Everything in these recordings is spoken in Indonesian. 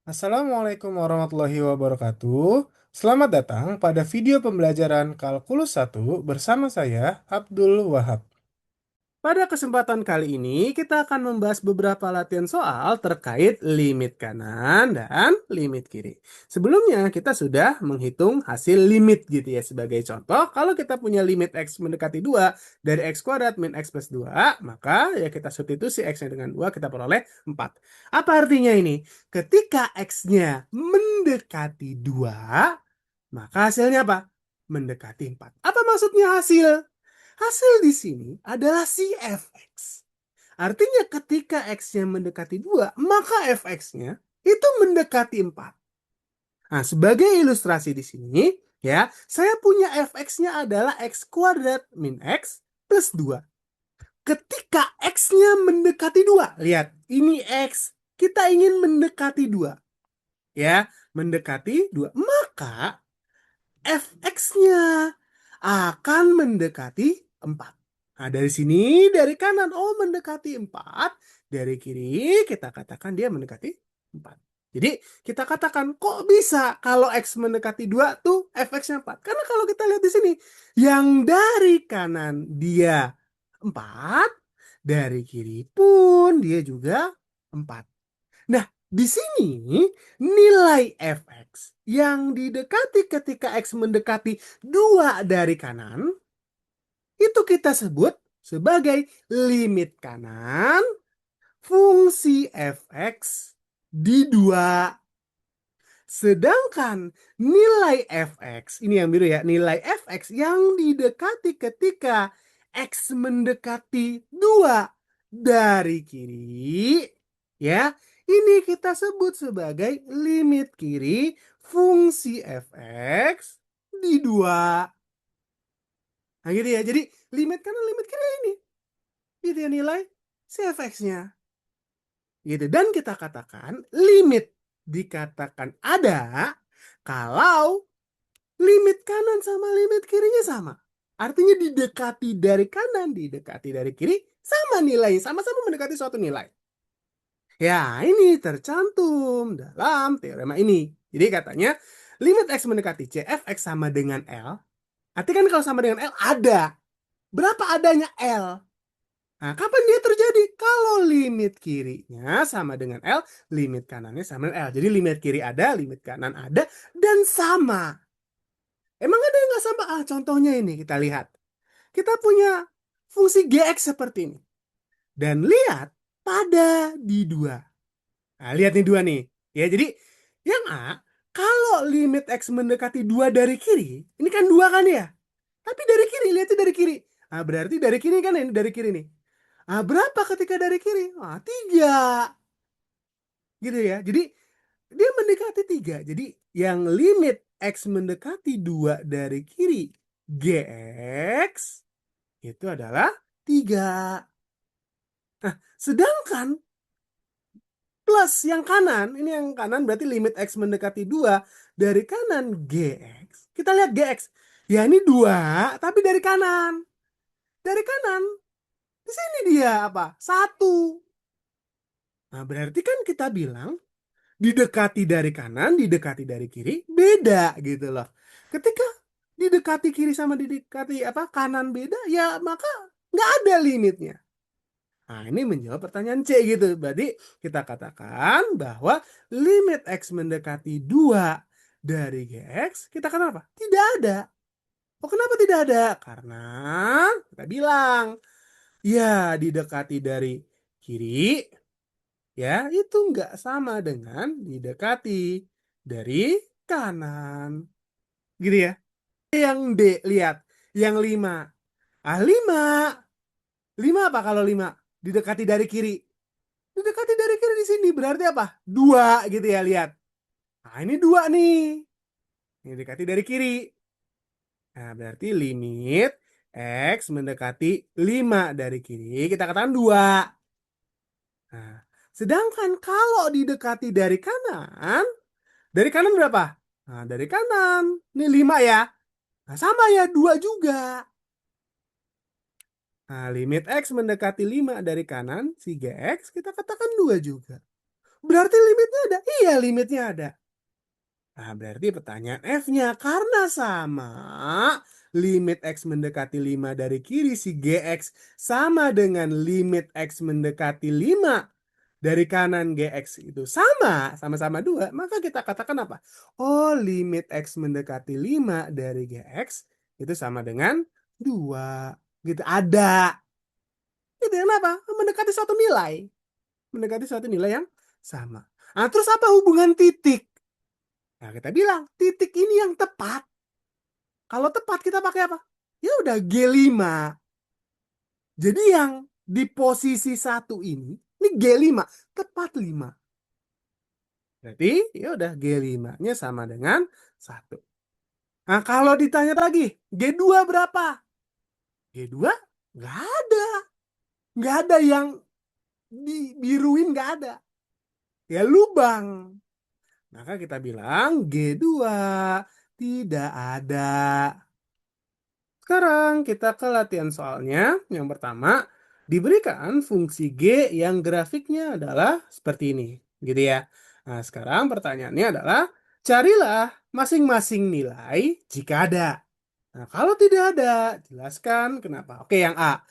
Assalamualaikum warahmatullahi wabarakatuh. Selamat datang pada video pembelajaran Kalkulus 1 bersama saya, Abdul Wahab. Pada kesempatan kali ini, kita akan membahas beberapa latihan soal terkait limit kanan dan limit kiri. Sebelumnya, kita sudah menghitung hasil limit gitu ya. Sebagai contoh, kalau kita punya limit X mendekati 2 dari X kuadrat min X plus 2, maka ya kita substitusi X-nya dengan 2, kita peroleh 4. Apa artinya ini? Ketika X-nya mendekati 2, maka hasilnya apa? Mendekati 4. Apa maksudnya hasil? Hasil di sini adalah si fx. Artinya ketika x-nya mendekati 2, maka fx-nya itu mendekati 4. Nah, sebagai ilustrasi di sini, ya, saya punya fx-nya adalah x kuadrat min x plus 2. Ketika x-nya mendekati 2, lihat, ini x, kita ingin mendekati 2. Ya, mendekati 2. Maka fx-nya akan mendekati 4. Nah, dari sini, dari kanan, oh mendekati 4. Dari kiri, kita katakan dia mendekati 4. Jadi, kita katakan, kok bisa kalau X mendekati 2 tuh fx-nya 4? Karena kalau kita lihat di sini, yang dari kanan dia 4, dari kiri pun dia juga 4. Nah, di sini nilai fx yang didekati ketika x mendekati 2 dari kanan, itu kita sebut sebagai limit kanan fungsi fx di 2. Sedangkan nilai fx, ini yang biru ya, nilai fx yang didekati ketika x mendekati 2 dari kiri, ya, ini kita sebut sebagai limit kiri fungsi fx di 2. Nah gitu ya, jadi limit kanan limit kiri ini, gitu ya nilai si fx-nya. Gitu. Dan kita katakan limit dikatakan ada kalau limit kanan sama limit kirinya sama. Artinya didekati dari kanan, didekati dari kiri, sama nilai, sama-sama mendekati suatu nilai. Ya, ini tercantum dalam teorema ini. Jadi katanya, limit X mendekati C, fx sama dengan L. Artinya kan kalau sama dengan L, ada. Berapa adanya L? Nah, kapan dia terjadi? Kalau limit kirinya sama dengan L, limit kanannya sama dengan L. Jadi limit kiri ada, limit kanan ada, dan sama. Emang ada yang nggak sama? Ah, contohnya ini kita lihat. Kita punya fungsi gx seperti ini. Dan lihat pada di 2. Nah, lihat nih 2 nih. Ya, jadi yang A, kalau limit X mendekati 2 dari kiri, ini kan 2 kan ya? Tapi dari kiri, lihatnya dari kiri. Nah, berarti dari kiri kan ini dari kiri nih. Nah, berapa ketika dari kiri? Ah, 3. Gitu ya. Jadi dia mendekati 3. Jadi yang limit X mendekati 2 dari kiri Gx itu adalah 3. Nah, sedangkan plus yang kanan, ini yang kanan berarti limit X mendekati 2 dari kanan Gx. Kita lihat Gx. Ya ini 2, tapi dari kanan. Dari kanan. Di sini dia apa? 1. Nah, berarti kan kita bilang didekati dari kanan, didekati dari kiri, beda gitu loh. Ketika didekati kiri sama didekati apa kanan beda, ya maka nggak ada limitnya. Nah, ini menjawab pertanyaan C gitu. Berarti kita katakan bahwa limit X mendekati 2 dari Gx, kita katakan apa? Tidak ada. Oh, kenapa tidak ada? Karena kita bilang, ya didekati dari kiri, ya itu nggak sama dengan didekati dari kanan. Gitu ya. Yang D, lihat. Yang 5. Ah, 5. 5 apa kalau 5? Didekati dari kiri. Didekati dari kiri di sini. Berarti apa? 2 gitu ya, lihat. Nah, ini 2 nih. Ini didekati dari kiri. Nah, berarti limit X mendekati 5 dari kiri. Kita katakan 2. Nah, sedangkan kalau didekati dari kanan berapa? Nah, dari kanan. Ini 5 ya. Nah, sama ya, 2 juga. Nah, limit X mendekati 5 dari kanan, si Gx, kita katakan 2 juga. Berarti limitnya ada? Iya, limitnya ada. Nah, berarti pertanyaan F-nya karena sama limit X mendekati 5 dari kiri si GX sama dengan limit X mendekati 5 dari kanan GX itu sama-sama 2, maka kita katakan apa? Oh, limit X mendekati 5 dari GX itu sama dengan 2. Gitu, ada. Itu kenapa? Mendekati suatu nilai. Mendekati suatu nilai yang sama. Nah, terus apa hubungan titik? Nah, kita bilang titik ini yang tepat. Kalau tepat kita pakai apa? Ya udah G5. Jadi yang di posisi 1 ini G5, tepat 5. Berarti ya udah G5-nya sama dengan 1. Nah, kalau ditanya lagi, G2 berapa? G2 nggak ada. Nggak ada yang dibiruin, nggak ada. Ya lubang. Maka kita bilang G2 tidak ada. Sekarang kita ke latihan soalnya. Yang pertama, diberikan fungsi G yang grafiknya adalah seperti ini. Gitu ya. Nah, sekarang pertanyaannya adalah, carilah masing-masing nilai jika ada. Nah, kalau tidak ada, jelaskan kenapa. Oke, yang A.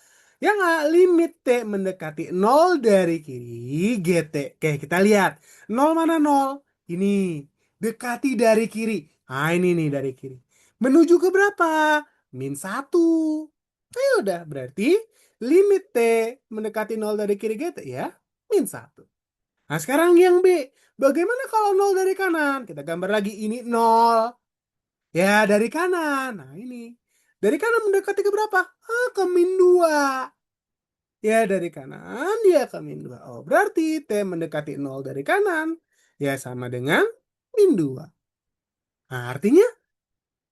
Yang A, limit T mendekati 0 dari kiri, GT. Oke, kita lihat. 0 mana 0? Ini. Dekati dari kiri. Nah, ini nih dari kiri. Menuju ke berapa? -1. Ayo udah, berarti limit T mendekati 0 dari kiri GT ya, -1. Nah, sekarang yang B. Bagaimana kalau 0 dari kanan? Kita gambar lagi, ini 0. Ya, dari kanan. Nah, ini. Dari kanan mendekati ke berapa? Ke -2. Ya, dari kanan dia ke -2. Oh, berarti T mendekati 0 dari kanan. Ya, sama dengan -2. Nah, artinya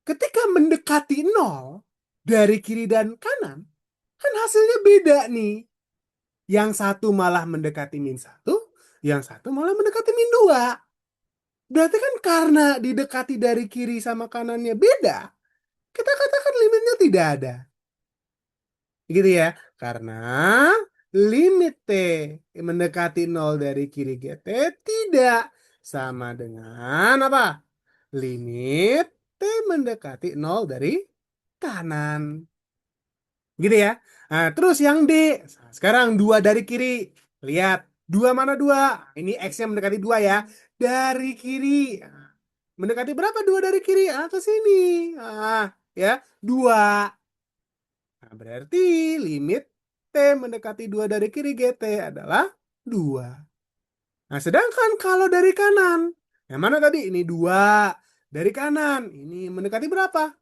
ketika mendekati 0 dari kiri dan kanan, kan hasilnya beda nih. Yang satu malah mendekati -1, yang satu malah mendekati -2. Berarti kan karena didekati dari kiri sama kanannya beda, kita katakan limitnya tidak ada. Gitu ya. Karena limit T mendekati 0 dari kiri GT tidak sama dengan apa? Limit T mendekati 0 dari kanan. Gitu ya. Nah, terus yang D. Nah, sekarang 2 dari kiri. Lihat. 2 mana 2? Ini X-nya mendekati 2 ya. Dari kiri. Nah, mendekati berapa 2 dari kiri? Ke sini. Ya. 2. Nah, berarti limit T mendekati 2 dari kiri GT adalah 2. Nah, sedangkan kalau dari kanan. Yang mana tadi? Ini 2. Dari kanan. Ini mendekati berapa?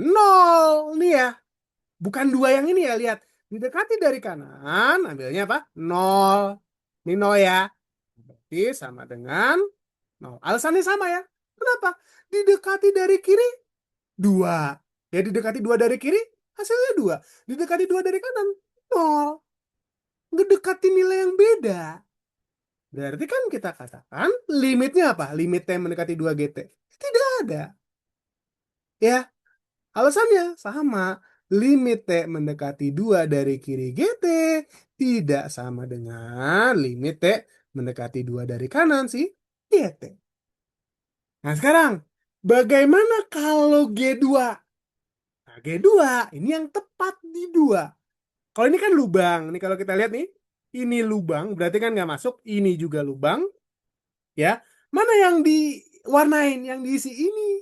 0. Nih ya. Bukan 2 yang ini ya, lihat. Didekati dari kanan, ambilnya apa? 0. Ini 0 ya. Berarti sama dengan 0. Alasannya sama ya. Kenapa? Didekati dari kiri, 2. Ya, didekati 2 dari kiri, hasilnya 2. Didekati 2 dari kanan, 0. Ngedekati nilai yang beda. Berarti kan kita katakan limitnya apa? Limit T mendekati 2 GT. Tidak ada. Ya, alasannya sama. Limit T mendekati 2 dari kiri GT tidak sama dengan limit T mendekati 2 dari kanan sih GT. Nah, sekarang bagaimana kalau G2? Nah, G2 ini yang tepat di 2. Kalau ini kan lubang. Nih kalau kita lihat nih, ini lubang berarti kan nggak masuk. Ini juga lubang. Ya, mana yang diwarnain, yang diisi ini?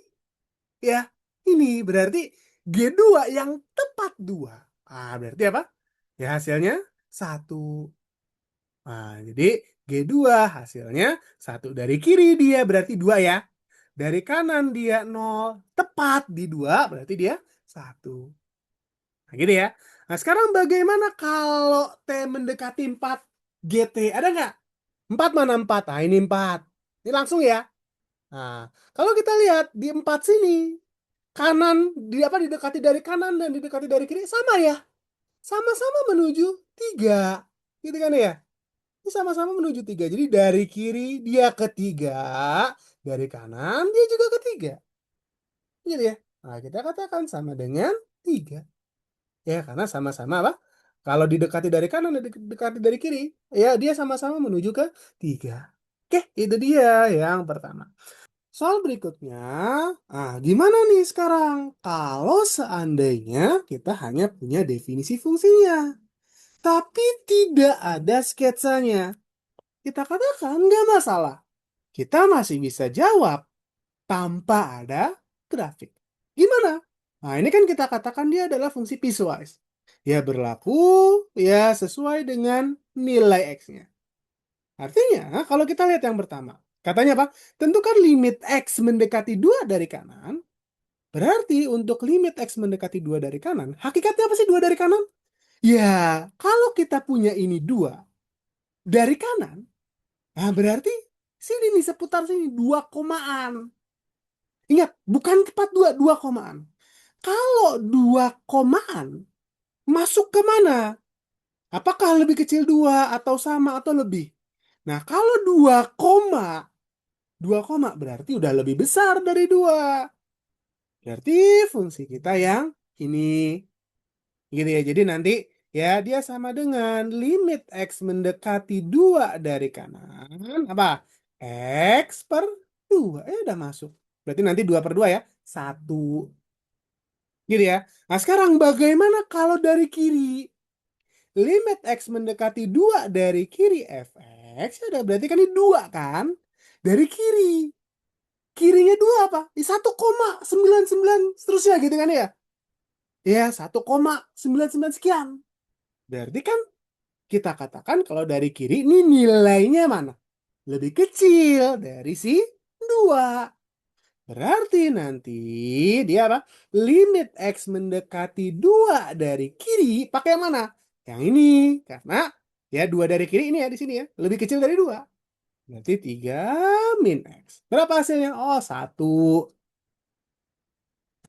Ya, ini berarti G2 yang tepat 2. Berarti apa? Ya, hasilnya 1. Jadi G2 hasilnya 1. Dari kiri dia berarti 2 ya. Dari kanan dia 0. Tepat di 2 berarti dia 1. Nah, gitu ya. Nah, sekarang bagaimana kalau T mendekati 4 GT? Ada nggak? 4 mana 4? Nah, ini 4. Ini langsung ya. Nah, kalau kita lihat di 4 sini, kanan di apa didekati dari kanan dan didekati dari kiri sama ya. Sama-sama menuju 3. Gitu kan ya? Ini sama-sama menuju 3. Jadi dari kiri dia ke 3, dari kanan dia juga ke 3. Gitu ya. Nah, kita katakan sama dengan 3. Ya, karena sama-sama apa? Kalau didekati dari kanan dan didekati dari kiri, ya dia sama-sama menuju ke 3. Oke, itu dia yang pertama. Soal berikutnya, gimana nih sekarang? Kalau seandainya kita hanya punya definisi fungsinya, tapi tidak ada sketsanya, kita katakan nggak masalah. Kita masih bisa jawab tanpa ada grafik. Gimana? Nah, ini kan kita katakan dia adalah fungsi piecewise. Ya berlaku ya sesuai dengan nilai X-nya. Artinya, kalau kita lihat yang pertama, katanya apa? Tentukan limit X mendekati 2 dari kanan. Berarti untuk limit X mendekati 2 dari kanan, hakikatnya apa sih 2 dari kanan? Ya, kalau kita punya ini 2 dari kanan, nah berarti sini nih seputar sini 2 komaan. Ingat, bukan tepat 2, 2 komaan. Kalau 2 komaan, masuk ke mana? Apakah lebih kecil 2 atau sama atau lebih? Nah, kalau 2 koma berarti udah lebih besar dari 2. Berarti fungsi kita yang ini. Gitu ya. Jadi nanti ya dia sama dengan limit X mendekati 2 dari kanan. Apa? X per 2. Udah masuk. Berarti nanti 2 per 2 ya. 1. Gitu ya. Nah sekarang bagaimana kalau dari kiri? Limit X mendekati 2 dari kiri fx. Ya udah berarti kan ini 2 kan? Dari kiri. Kirinya 2 apa? 1,99 seterusnya gitu kan ya? Ya 1,99 sekian. Berarti kan kita katakan kalau dari kiri ini nilainya mana? Lebih kecil dari si 2. Berarti nanti dia apa? Limit X mendekati 2 dari kiri pakai yang mana? Yang ini. Karena ya 2 dari kiri ini ya di sini ya. Lebih kecil dari 2. Berarti 3 min X. Berapa hasilnya? Oh, 1.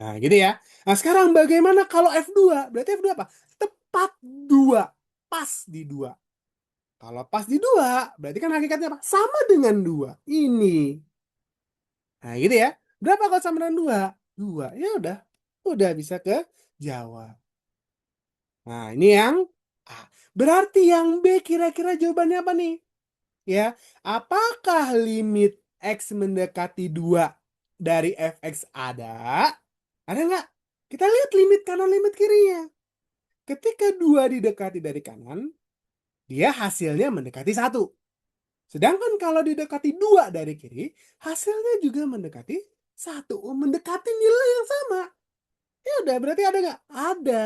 Nah, gitu ya. Nah, sekarang bagaimana kalau F2? Berarti F2 apa? Tepat 2. Pas di 2. Kalau pas di 2, berarti kan hakikatnya apa? Sama dengan 2. Ini. Nah, gitu ya. Berapa kalau sama dengan 2? 2. Ya udah. Udah bisa ke jawab. Nah, ini yang A. Berarti yang B kira-kira jawabannya apa nih? Ya, apakah limit X mendekati 2 dari fx ada? Ada nggak? Kita lihat limit kanan, limit kirinya. Ketika 2 didekati dari kanan, dia hasilnya mendekati 1. Sedangkan kalau didekati 2 dari kiri, hasilnya juga mendekati 1. Mendekati nilai yang sama. Ya udah, berarti ada nggak? Ada.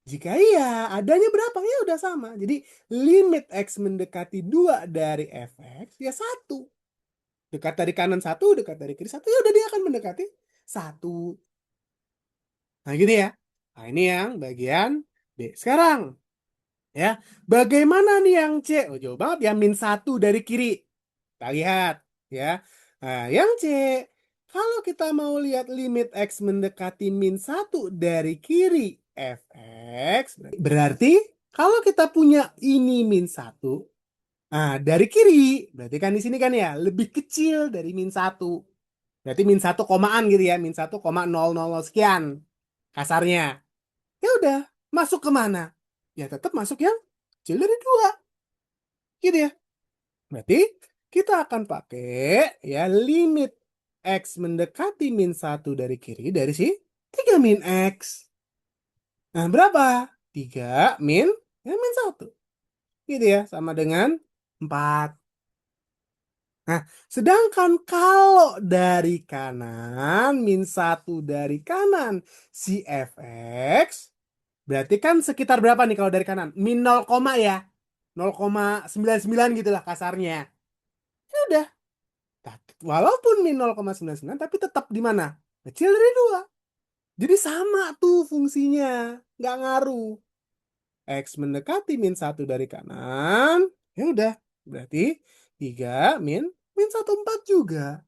Jika iya, adanya berapa? Ya udah sama. Jadi limit X mendekati 2 dari fx, ya 1. Dekat dari kanan 1, dekat dari kiri 1. Ya udah dia akan mendekati 1. Nah gitu ya. Nah ini yang bagian B. Sekarang, ya, bagaimana nih yang C? Oh jauh banget ya, min 1 dari kiri. Kita lihat ya. Nah, yang C, kalau kita mau lihat limit X mendekati min 1 dari kiri fx, berarti kalau kita punya ini min 1, nah dari kiri, berarti kan di sini kan ya, lebih kecil dari min 1. Berarti min 1 komaan gitu ya, min 1,000 sekian kasarnya. Ya udah, masuk ke mana? Ya tetap masuk yang kecil dari 2. Gitu ya. Berarti kita akan pakai ya limit X mendekati min 1 dari kiri dari si 3 min X. Nah berapa? 3 min, ya min 1. Gitu ya, sama dengan 4. Nah, sedangkan kalau dari kanan, min 1 dari kanan si fx, berarti kan sekitar berapa nih kalau dari kanan? Min 0, ya. 0,99 gitulah kasarnya. Ya udah. Walaupun min 0,99 tapi tetap di mana? Kecil dari 2. Jadi sama tuh fungsinya. Nggak ngaruh. X mendekati min 1 dari kanan. Ya udah. Berarti 3 min min 1,4 juga.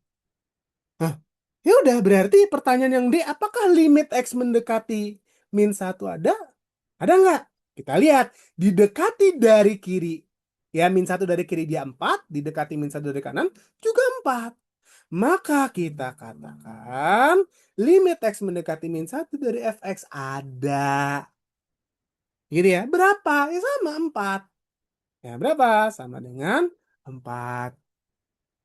Hah? Ya udah berarti pertanyaan yang D, apakah limit X mendekati min 1 ada? Ada nggak? Kita lihat, didekati dari kiri. Ya, min 1 dari kiri dia 4, didekati min 1 dari kanan juga 4. Maka kita katakan limit X mendekati min 1 dari fx ada. Gitu ya. Berapa? Ya sama 4. Ya, berapa? Sama dengan 4.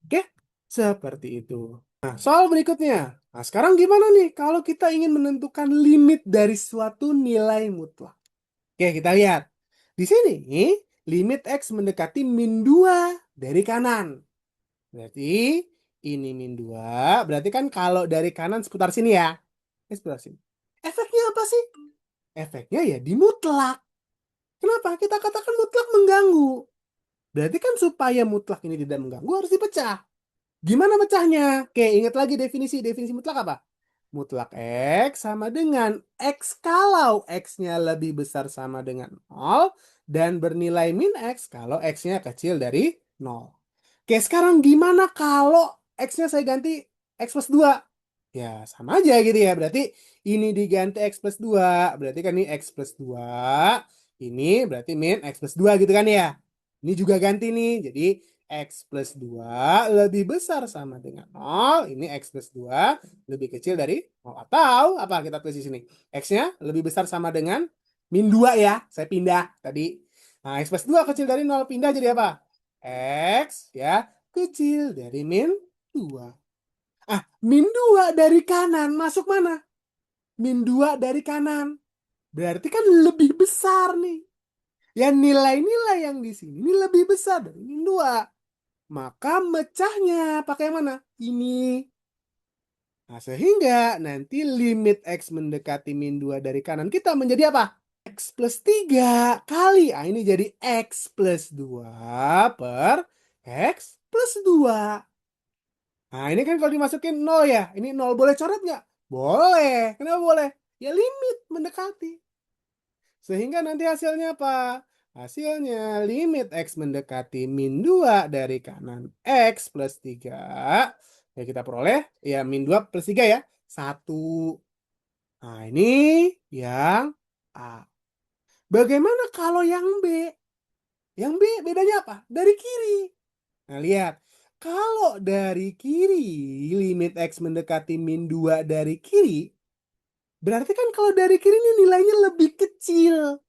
Oke, seperti itu. Nah, soal berikutnya. Nah, sekarang gimana nih kalau kita ingin menentukan limit dari suatu nilai mutlak? Oke, kita lihat. Di sini, limit X mendekati min 2 dari kanan. Berarti ini min 2. Berarti kan kalau dari kanan seputar sini ya. Seputar sini. Efeknya apa sih? Efeknya ya di mutlak. Kenapa? Kita katakan mutlak mengganggu. Berarti kan supaya mutlak ini tidak mengganggu harus dipecah. Gimana pecahnya? Oke, ingat lagi definisi. Definisi mutlak apa? Mutlak X sama dengan X kalau X-nya lebih besar sama dengan 0 dan bernilai min X kalau X-nya kecil dari 0. Oke, sekarang gimana kalau X-nya saya ganti X plus 2? Ya, sama aja gitu ya. Berarti ini diganti X plus 2. Berarti kan ini X plus 2. Ini berarti min X plus 2 gitu kan ya. Ini juga ganti nih. Jadi X plus 2 lebih besar sama dengan 0. Ini X plus 2 lebih kecil dari 0. Atau apa kita tulis di sini? X-nya lebih besar sama dengan min 2 ya. Saya pindah tadi. Nah, X plus 2 kecil dari 0. Pindah jadi apa? X ya kecil dari min 2. Ah, min 2 dari kanan masuk mana? Min 2 dari kanan. Berarti kan lebih besar nih. Ya nilai-nilai yang di sini ini lebih besar dari min 2. Maka mecahnya pakai yang mana? Ini. Nah, sehingga nanti limit X mendekati min 2 dari kanan kita menjadi apa? X plus 3 kali. Ah, ini jadi X plus 2 per X plus 2. Nah, ini kan kalau dimasukin 0 ya. Ini 0 boleh coret nggak? Boleh. Kenapa boleh? Ya limit mendekati. Sehingga nanti hasilnya apa? Hasilnya limit X mendekati min 2 dari kanan X plus 3. Ya kita peroleh ya min 2 plus 3 ya. 1. Nah ini yang A. Bagaimana kalau yang B? Yang B bedanya apa? Dari kiri. Nah lihat. Kalau dari kiri limit X mendekati min 2 dari kiri. Berarti kan kalau dari kiri ini nilainya lebih kecil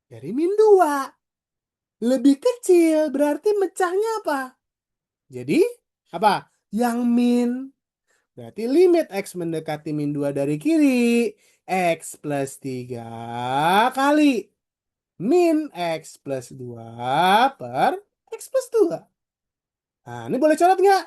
dari min 2. Lebih kecil berarti mecahnya apa? Jadi apa? Yang min. Berarti limit X mendekati min 2 dari kiri. X plus 3 kali min X plus 2 per X plus 2. Nah ini boleh coret nggak?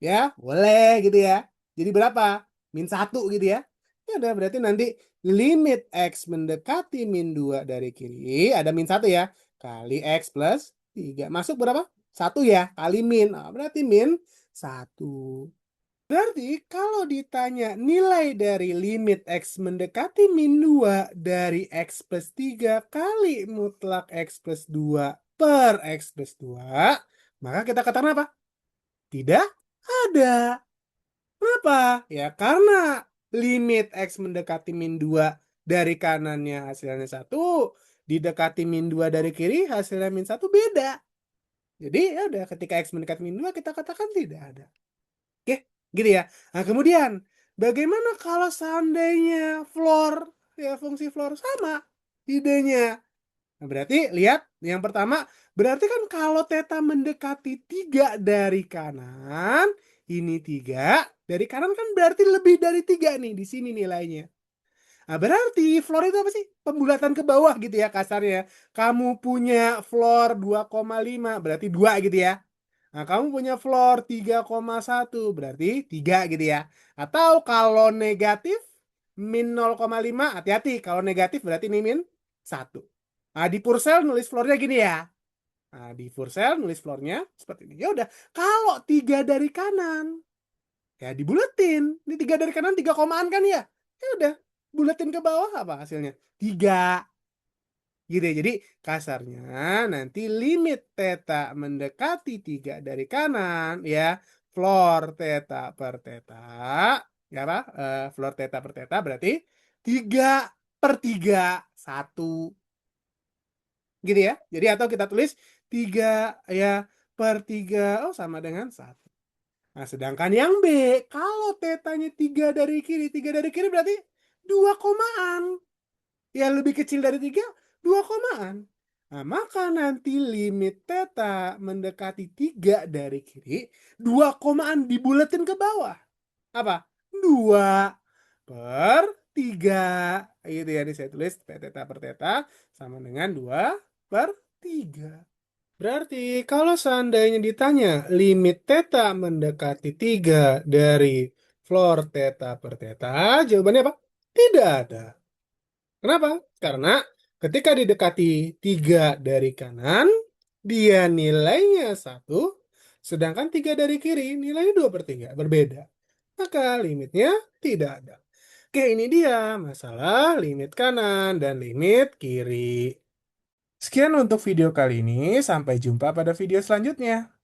Ya boleh gitu ya. Jadi berapa? Min 1 gitu ya. Ya udah berarti nanti limit X mendekati min 2 dari kiri. Ada min 1 ya. Kali X plus 3. Masuk berapa? 1 ya. Kali min. Nah, berarti min 1. Berarti kalau ditanya nilai dari limit X mendekati min 2 dari X plus 3 kali mutlak X plus 2 per X plus 2. Maka kita katakan apa? Tidak ada. Kenapa? Ya karena limit X mendekati min 2 dari kanannya hasilnya 1. Didekati min 2 dari kiri hasilnya min 1 beda. Jadi ya udah ketika X mendekati min 2 kita katakan tidak ada. Oke, gitu ya. Nah, kemudian bagaimana kalau seandainya floor ya fungsi floor sama idenya? Nah, berarti lihat yang pertama, berarti kan kalau theta mendekati 3 dari kanan, ini 3 dari kanan kan berarti lebih dari 3 nih di sini nilainya. Nah, berarti floor itu apa sih? Pembulatan ke bawah gitu ya kasarnya. Kamu punya floor 2,5 berarti 2 gitu ya. Nah, kamu punya floor 3,1 berarti 3 gitu ya. Atau kalau negatif min 0,5 hati-hati. Kalau negatif berarti ini min 1. Nah, di Purcell nulis floornya gini ya. Nah, di Purcell nulis floornya seperti ini. Ya udah, kalau 3 dari kanan ya dibuletin. Ini 3 dari kanan 3 komaan kan ya. Ya udah, buletin ke bawah apa hasilnya? 3. Gitu ya. Jadi kasarnya nanti limit theta mendekati 3 dari kanan ya. Floor theta per theta. Ya apa? Floor theta per theta berarti 3 per 3. 1. Gitu ya. Jadi atau kita tulis 3 ya per 3. Oh sama dengan 1. Nah sedangkan yang B. Kalau tetanya 3 dari kiri. 3 dari kiri berarti 2 komaan. Ya lebih kecil dari 3. 2 komaan. Nah, maka nanti limit theta mendekati 3 dari kiri, 2 komaan dibuletin ke bawah. Apa? 2 per 3. Gitu ya, ini saya tulis P theta per theta sama dengan 2 per 3. Berarti kalau seandainya ditanya limit theta mendekati 3 dari floor theta per theta, jawabannya apa? Tidak ada. Kenapa? Karena ketika didekati 3 dari kanan, dia nilainya 1, sedangkan 3 dari kiri nilainya 2 per 3. Berbeda. Maka limitnya tidak ada. Oke, ini dia masalah limit kanan dan limit kiri. Sekian untuk video kali ini. Sampai jumpa pada video selanjutnya.